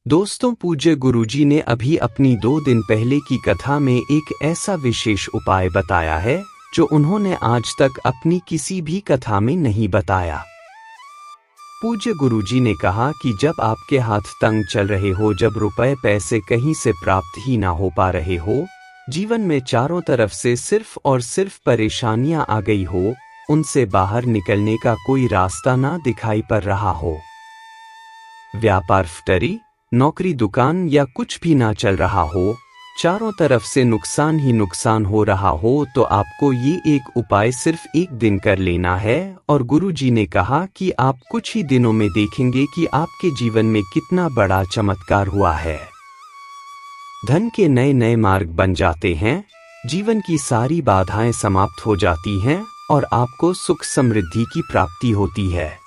दोस्तों, पूज्य गुरुजी ने अभी अपनी 2 दिन पहले की कथा में एक ऐसा विशेष उपाय बताया है जो उन्होंने आज तक अपनी किसी भी कथा में नहीं बताया। पूज्य गुरुजी ने कहा कि जब आपके हाथ तंग चल रहे हो, जब रुपए पैसे कहीं से प्राप्त ही ना हो पा रहे हो, जीवन में चारों तरफ से सिर्फ और सिर्फ परेशानियां आ गई हो, उनसे बाहर निकलने का कोई रास्ता ना दिखाई पड़ रहा हो, व्यापार फटरी, नौकरी दुकान या कुछ भी ना चल रहा हो, चारों तरफ से नुकसान ही नुकसान हो रहा हो, तो आपको ये एक उपाय सिर्फ 1 दिन कर लेना है। और गुरुजी ने कहा कि आप कुछ ही दिनों में देखेंगे कि आपके जीवन में कितना बड़ा चमत्कार हुआ है। धन के नए नए मार्ग बन जाते हैं, जीवन की सारी बाधाएं समाप्त हो जाती हैं और आपको सुख समृद्धि की प्राप्ति होती है।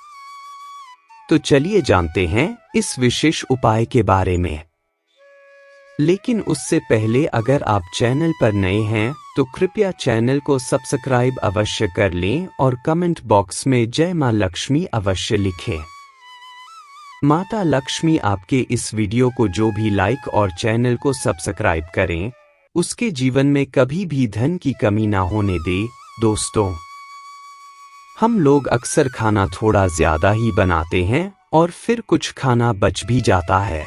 तो चलिए जानते हैं इस विशेष उपाय के बारे में। लेकिन उससे पहले अगर आप चैनल पर नए हैं तो कृपया चैनल को सब्सक्राइब अवश्य कर लें और कमेंट बॉक्स में जय मां लक्ष्मी अवश्य लिखें। माता लक्ष्मी आपके इस वीडियो को जो भी लाइक और चैनल को सब्सक्राइब करें, उसके जीवन में कभी भी धन की कमी ना होने दे। दोस्तों, हम लोग अक्सर खाना थोड़ा ज्यादा ही बनाते हैं और फिर कुछ खाना बच भी जाता है।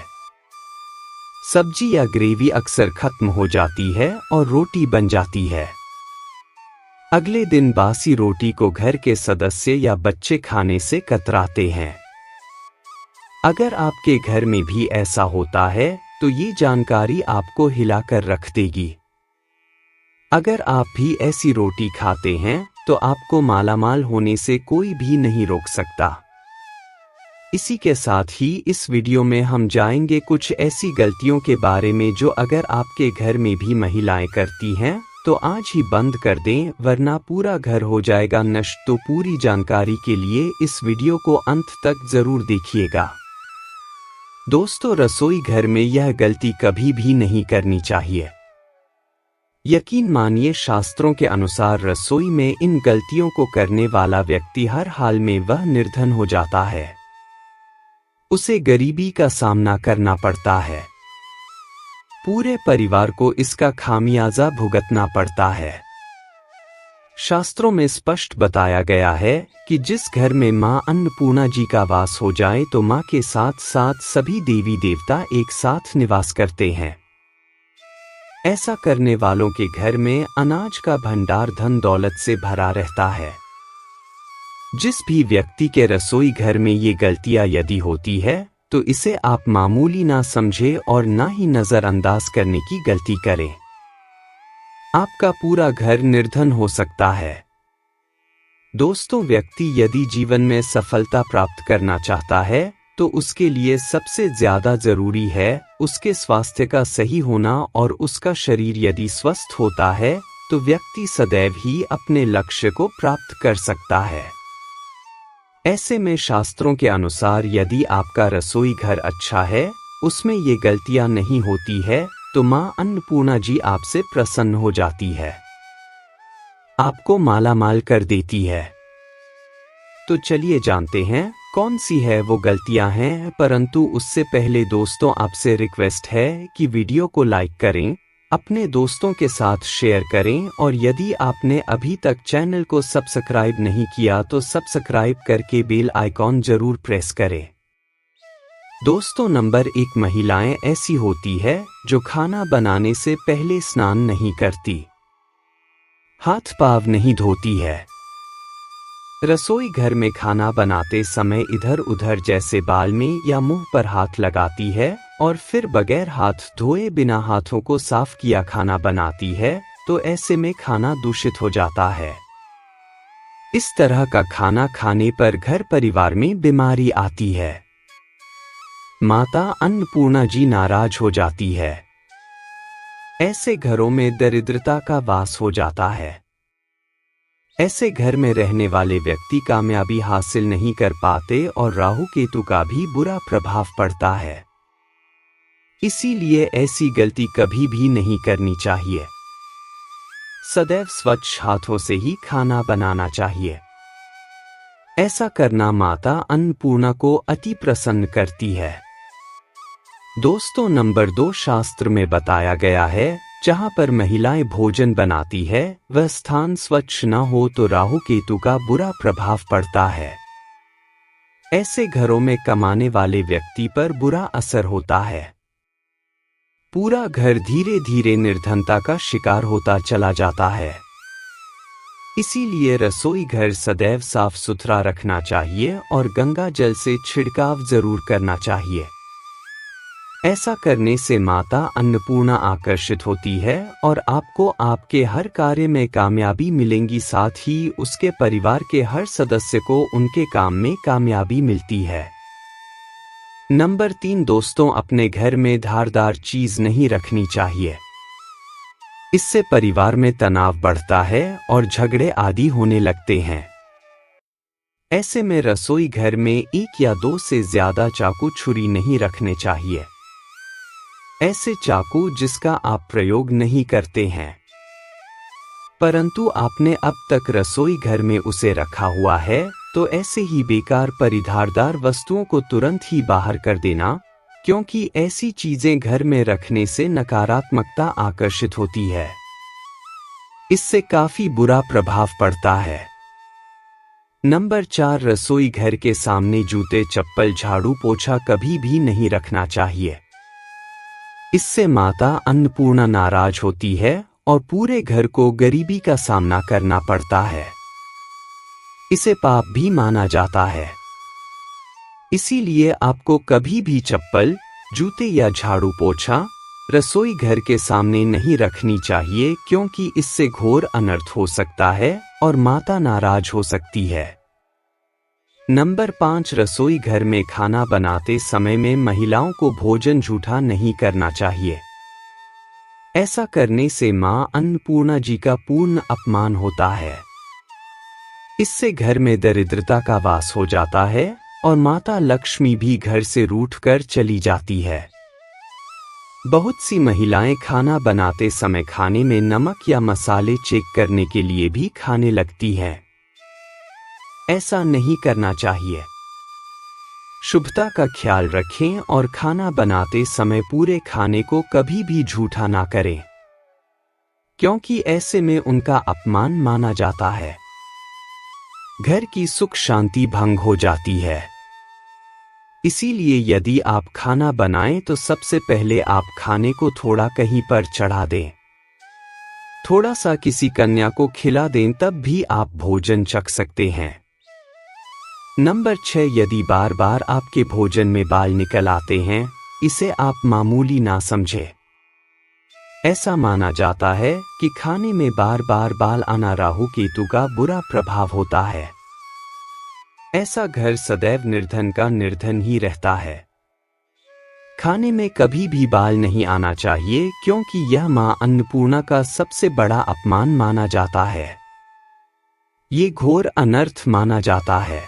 सब्जी या ग्रेवी अक्सर खत्म हो जाती है और रोटी बन जाती है। अगले दिन बासी रोटी को घर के सदस्य या बच्चे खाने से कतराते हैं। अगर आपके घर में भी ऐसा होता है तो ये जानकारी आपको हिलाकर रख देगी। अगर आप भी ऐसी रोटी खाते हैं तो आपको मालामाल होने से कोई भी नहीं रोक सकता। इसी के साथ ही इस वीडियो में हम जाएंगे कुछ ऐसी गलतियों के बारे में जो अगर आपके घर में भी महिलाएं करती हैं तो आज ही बंद कर दें, वरना पूरा घर हो जाएगा नष्ट। तो पूरी जानकारी के लिए इस वीडियो को अंत तक जरूर देखिएगा। दोस्तों, रसोई घर में यह गलती कभी भी नहीं करनी चाहिए। यकीन मानिए, शास्त्रों के अनुसार रसोई में इन गलतियों को करने वाला व्यक्ति हर हाल में वह निर्धन हो जाता है, उसे गरीबी का सामना करना पड़ता है, पूरे परिवार को इसका खामियाजा भुगतना पड़ता है। शास्त्रों में स्पष्ट बताया गया है कि जिस घर में मां अन्नपूर्णा जी का वास हो जाए तो मां के साथ साथ सभी देवी देवता एक साथ निवास करते हैं। ऐसा करने वालों के घर में अनाज का भंडार धन दौलत से भरा रहता है। जिस भी व्यक्ति के रसोई घर में ये गलतियां यदि होती है तो इसे आप मामूली ना समझे और ना ही नजरअंदाज करने की गलती करें। आपका पूरा घर निर्धन हो सकता है। दोस्तों, व्यक्ति यदि जीवन में सफलता प्राप्त करना चाहता है तो उसके लिए सबसे ज्यादा जरूरी है उसके स्वास्थ्य का सही होना, और उसका शरीर यदि स्वस्थ होता है तो व्यक्ति सदैव ही अपने लक्ष्य को प्राप्त कर सकता है। ऐसे में शास्त्रों के अनुसार यदि आपका रसोई घर अच्छा है, उसमें ये गलतियां नहीं होती है, तो मां अन्नपूर्णा जी आपसे प्रसन्न हो जाती है, आपको मालामाल कर देती है। तो चलिए जानते हैं कौन सी है वो गलतियां हैं। परंतु उससे पहले दोस्तों, आपसे रिक्वेस्ट है कि वीडियो को लाइक करें, अपने दोस्तों के साथ शेयर करें, और यदि आपने अभी तक चैनल को सब्सक्राइब नहीं किया तो सब्सक्राइब करके बेल आइकॉन जरूर प्रेस करें। दोस्तों, नंबर 1, महिलाएं ऐसी होती है जो खाना बनाने से पहले स्नान नहीं करती, हाथ पाव नहीं धोती है। रसोई घर में खाना बनाते समय इधर उधर जैसे बाल में या मुंह पर हाथ लगाती है और फिर बगैर हाथ धोए बिना हाथों को साफ किया खाना बनाती है, तो ऐसे में खाना दूषित हो जाता है। इस तरह का खाना खाने पर घर परिवार में बीमारी आती है। माता अन्नपूर्णा जी नाराज हो जाती है। ऐसे घरों में दरिद्रता का वास हो जाता है। ऐसे घर में रहने वाले व्यक्ति कामयाबी हासिल नहीं कर पाते और राहु केतु का भी बुरा प्रभाव पड़ता है। इसीलिए ऐसी गलती कभी भी नहीं करनी चाहिए। सदैव स्वच्छ हाथों से ही खाना बनाना चाहिए। ऐसा करना माता अन्नपूर्णा को अति प्रसन्न करती है। दोस्तों, नंबर 2 शास्त्र में बताया गया है, जहां पर महिलाएं भोजन बनाती है वह स्थान स्वच्छ न हो तो राहु केतु का बुरा प्रभाव पड़ता है। ऐसे घरों में कमाने वाले व्यक्ति पर बुरा असर होता है। पूरा घर धीरे धीरे निर्धनता का शिकार होता चला जाता है। इसीलिए रसोई घर सदैव साफ सुथरा रखना चाहिए और गंगा जल से छिड़काव जरूर करना चाहिए। ऐसा करने से माता अन्नपूर्णा आकर्षित होती है और आपको आपके हर कार्य में कामयाबी मिलेंगी, साथ ही उसके परिवार के हर सदस्य को उनके काम में कामयाबी मिलती है। नंबर 3 दोस्तों, अपने घर में धारदार चीज नहीं रखनी चाहिए। इससे परिवार में तनाव बढ़ता है और झगड़े आदि होने लगते हैं। ऐसे में रसोई घर में 1 या 2 से ज्यादा चाकू छुरी नहीं रखने चाहिए। ऐसे चाकू जिसका आप प्रयोग नहीं करते हैं परंतु आपने अब तक रसोई घर में उसे रखा हुआ है, तो ऐसे ही बेकार परिधारदार वस्तुओं को तुरंत ही बाहर कर देना, क्योंकि ऐसी चीजें घर में रखने से नकारात्मकता आकर्षित होती है। इससे काफी बुरा प्रभाव पड़ता है। नंबर 4 रसोई घर के सामने जूते, चप्पल, झाड़ू, पोछा कभी भी नहीं रखना चाहिए। इससे माता अन्नपूर्णा नाराज होती है और पूरे घर को गरीबी का सामना करना पड़ता है। इसे पाप भी माना जाता है। इसीलिए आपको कभी भी चप्पल, जूते या झाड़ू पोछा रसोई घर के सामने नहीं रखनी चाहिए, क्योंकि इससे घोर अनर्थ हो सकता है और माता नाराज हो सकती है। नंबर 5 रसोई घर में खाना बनाते समय में महिलाओं को भोजन जूठा नहीं करना चाहिए। ऐसा करने से मां अन्नपूर्णा जी का पूर्ण अपमान होता है। इससे घर में दरिद्रता का वास हो जाता है और माता लक्ष्मी भी घर से रूठकर चली जाती है। बहुत सी महिलाएं खाना बनाते समय खाने में नमक या मसाले चेक करने के लिए भी खाने लगती हैं। ऐसा नहीं करना चाहिए। शुभता का ख्याल रखें और खाना बनाते समय पूरे खाने को कभी भी झूठा ना करें, क्योंकि ऐसे में उनका अपमान माना जाता है। घर की सुख शांति भंग हो जाती है। इसीलिए यदि आप खाना बनाएं तो सबसे पहले आप खाने को थोड़ा कहीं पर चढ़ा दें, थोड़ा सा किसी कन्या को खिला दें, तब भी आप भोजन चख सकते हैं। नंबर 6 यदि बार बार आपके भोजन में बाल निकल आते हैं, इसे आप मामूली ना समझें। ऐसा माना जाता है कि खाने में बार बार बाल आना राहु केतु का बुरा प्रभाव होता है। ऐसा घर सदैव निर्धन का निर्धन ही रहता है। खाने में कभी भी बाल नहीं आना चाहिए, क्योंकि यह मां अन्नपूर्णा का सबसे बड़ा अपमान माना जाता है। ये घोर अनर्थ माना जाता है।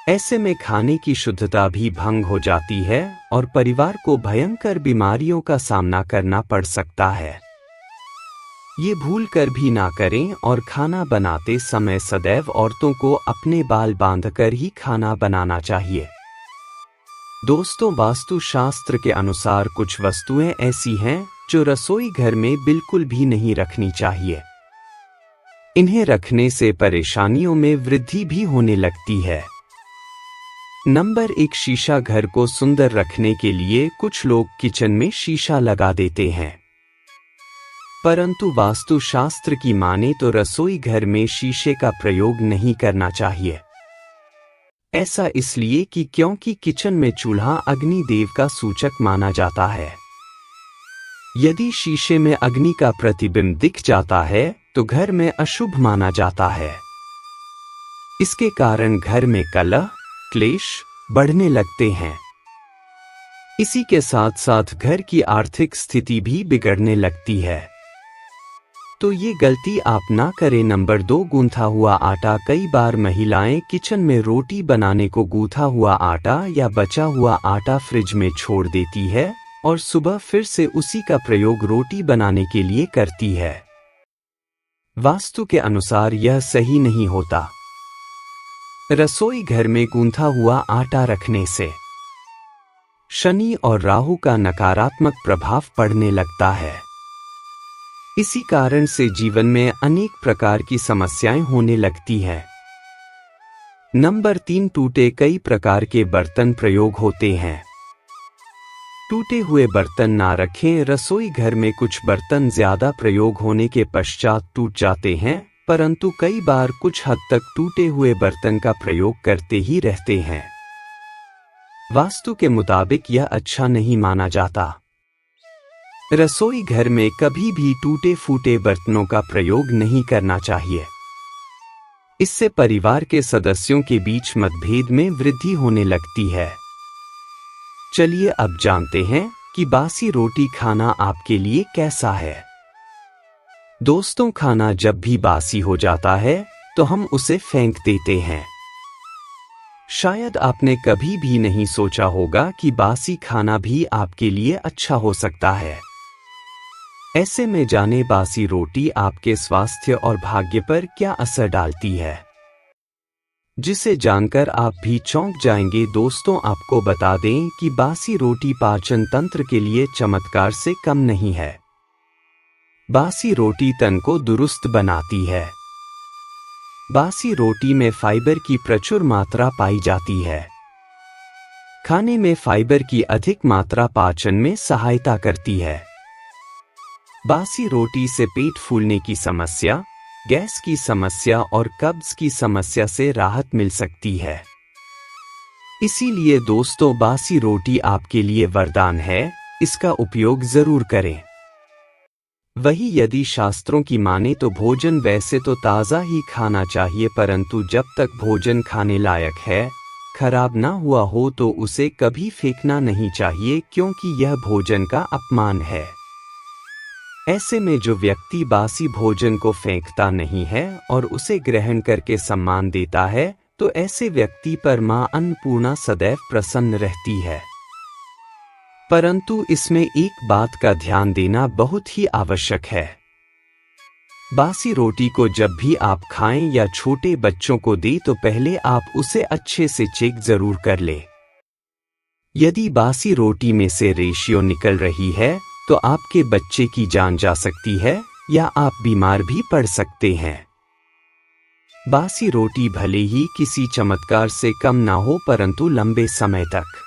ऐसे में खाने की शुद्धता भी भंग हो जाती है और परिवार को भयंकर बीमारियों का सामना करना पड़ सकता है। ये भूल कर भी ना करें और खाना बनाते समय सदैव औरतों को अपने बाल बांधकर ही खाना बनाना चाहिए। दोस्तों, वास्तु शास्त्र के अनुसार कुछ वस्तुएं ऐसी हैं जो रसोई घर में बिल्कुल भी नहीं रखनी चाहिए। इन्हें रखने से परेशानियों में वृद्धि भी होने लगती है। नंबर 1 शीशा। घर को सुंदर रखने के लिए कुछ लोग किचन में शीशा लगा देते हैं, परंतु वास्तु शास्त्र की माने तो रसोई घर में शीशे का प्रयोग नहीं करना चाहिए। ऐसा इसलिए कि क्योंकि किचन में चूल्हा अग्निदेव का सूचक माना जाता है। यदि शीशे में अग्नि का प्रतिबिंब दिख जाता है तो घर में अशुभ माना जाता है। इसके कारण घर में कलह, क्लेश बढ़ने लगते हैं। इसी के साथ साथ घर की आर्थिक स्थिति भी बिगड़ने लगती है। तो ये गलती आप ना करें। नंबर 2 गूंथा हुआ आटा। कई बार महिलाएं किचन में रोटी बनाने को गूंथा हुआ आटा या बचा हुआ आटा फ्रिज में छोड़ देती है और सुबह फिर से उसी का प्रयोग रोटी बनाने के लिए करती है। वास्तु के अनुसार यह सही नहीं होता। रसोई घर में गूंथा हुआ आटा रखने से शनि और राहु का नकारात्मक प्रभाव पड़ने लगता है। इसी कारण से जीवन में अनेक प्रकार की समस्याएं होने लगती हैं। नंबर 3, टूटे कई प्रकार के बर्तन प्रयोग होते हैं। टूटे हुए बर्तन ना रखें। रसोई घर में कुछ बर्तन ज्यादा प्रयोग होने के पश्चात टूट जाते हैं, परंतु कई बार कुछ हद तक टूटे हुए बर्तन का प्रयोग करते ही रहते हैं। वास्तु के मुताबिक यह अच्छा नहीं माना जाता। रसोई घर में कभी भी टूटे फूटे बर्तनों का प्रयोग नहीं करना चाहिए। इससे परिवार के सदस्यों के बीच मतभेद में वृद्धि होने लगती है। चलिए अब जानते हैं कि बासी रोटी खाना आपके लिए कैसा है। दोस्तों, खाना जब भी बासी हो जाता है तो हम उसे फेंक देते हैं। शायद आपने कभी भी नहीं सोचा होगा कि बासी खाना भी आपके लिए अच्छा हो सकता है। ऐसे में जाने बासी रोटी आपके स्वास्थ्य और भाग्य पर क्या असर डालती है, जिसे जानकर आप भी चौंक जाएंगे। दोस्तों, आपको बता दें कि बासी रोटी पाचन तंत्र के लिए चमत्कार से कम नहीं है। बासी रोटी तन को दुरुस्त बनाती है। बासी रोटी में फाइबर की प्रचुर मात्रा पाई जाती है। खाने में फाइबर की अधिक मात्रा पाचन में सहायता करती है। बासी रोटी से पेट फूलने की समस्या, गैस की समस्या और कब्ज की समस्या से राहत मिल सकती है। इसीलिए दोस्तों, बासी रोटी आपके लिए वरदान है, इसका उपयोग जरूर करें। वही यदि शास्त्रों की माने तो भोजन वैसे तो ताज़ा ही खाना चाहिए, परंतु जब तक भोजन खाने लायक है, खराब ना हुआ हो तो उसे कभी फेंकना नहीं चाहिए, क्योंकि यह भोजन का अपमान है। ऐसे में जो व्यक्ति बासी भोजन को फेंकता नहीं है और उसे ग्रहण करके सम्मान देता है, तो ऐसे व्यक्ति पर मां अन्नपूर्णा सदैव प्रसन्न रहती है। परंतु इसमें एक बात का ध्यान देना बहुत ही आवश्यक है। बासी रोटी को जब भी आप खाएं या छोटे बच्चों को दें तो पहले आप उसे अच्छे से चेक जरूर कर लें। यदि बासी रोटी में से रेशियो निकल रही है तो आपके बच्चे की जान जा सकती है या आप बीमार भी पड़ सकते हैं। बासी रोटी भले ही किसी चमत्कार से कम ना हो, परंतु लंबे समय तक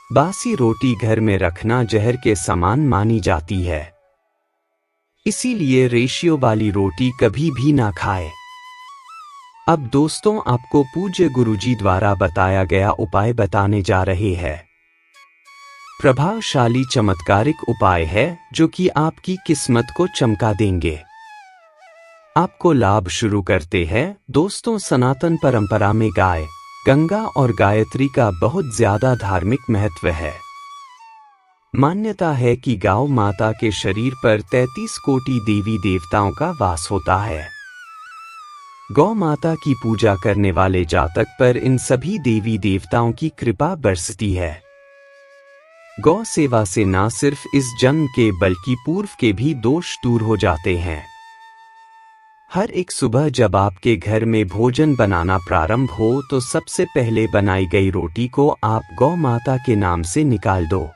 बासी रोटी घर में रखना जहर के समान मानी जाती है। इसीलिए रेशियो वाली रोटी कभी भी ना खाएं। अब दोस्तों, आपको पूज्य गुरुजी द्वारा बताया गया उपाय बताने जा रहे हैं। प्रभावशाली चमत्कारिक उपाय है जो कि आपकी किस्मत को चमका देंगे। आपको लाभ शुरू करते हैं। दोस्तों, सनातन परंपरा में गाय, गंगा और गायत्री का बहुत ज्यादा धार्मिक महत्व है। मान्यता है कि गौ माता के शरीर पर 33 कोटि देवी देवताओं का वास होता है। गौ माता की पूजा करने वाले जातक पर इन सभी देवी देवताओं की कृपा बरसती है। गौ सेवा से न सिर्फ इस जन्म के बल्कि पूर्व के भी दोष दूर हो जाते हैं। हर एक सुबह जब आपके घर में भोजन बनाना प्रारंभ हो तो सबसे पहले बनाई गई रोटी को आप गौ माता के नाम से निकाल दो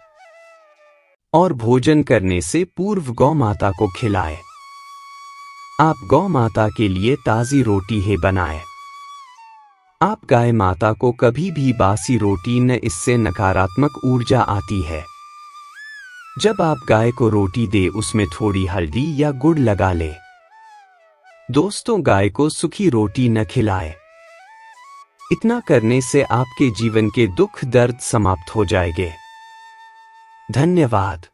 और भोजन करने से पूर्व गौ माता को खिलाएं। आप गौ माता के लिए ताज़ी रोटी ही बनाएं। आप गाय माता को कभी भी बासी रोटी न, इससे नकारात्मक ऊर्जा आती है। जब आप गाय को रोटी दे उसमें थोड़ी हल्दी या गुड़ लगा ले। दोस्तों, गाय को सूखी रोटी न खिलाएं। इतना करने से आपके जीवन के दुख दर्द समाप्त हो जाएंगे। धन्यवाद।